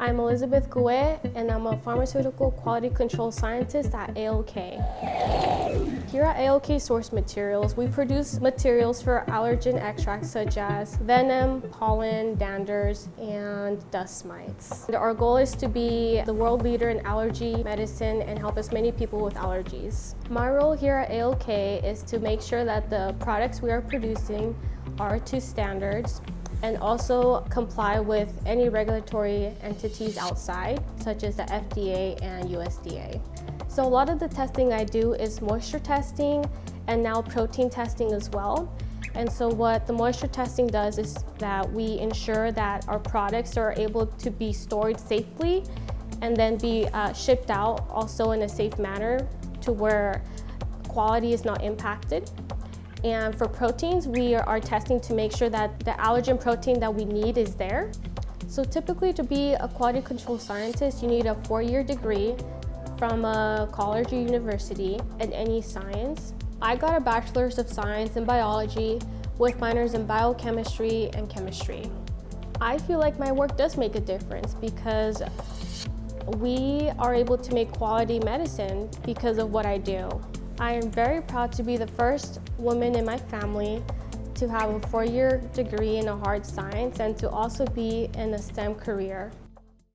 I'm Elizabeth Gouet, and I'm a pharmaceutical quality control scientist at ALK. Here at ALK Source Materials, we produce materials for allergen extracts such as venom, pollen, danders, and dust mites. Our goal is to be the world leader in allergy medicine and help as many people with allergies. My role here at ALK is to make sure that the products we are producing are to standards and also comply with any regulatory entities outside, such as the FDA and USDA. So a lot of the testing I do is moisture testing and now protein testing as well. And so what the moisture testing does is that we ensure that our products are able to be stored safely and then be shipped out also in a safe manner to where quality is not impacted. And for proteins, we are testing to make sure that the allergen protein that we need is there. So typically to be a quality control scientist, you need a 4-year degree from a college or university in any science. I got a bachelor's of science in biology with minors in biochemistry and chemistry. I feel like my work does make a difference because we are able to make quality medicine because of what I do. I am very proud to be the first woman in my family to have a 4-year degree in a hard science and to also be in a STEM career.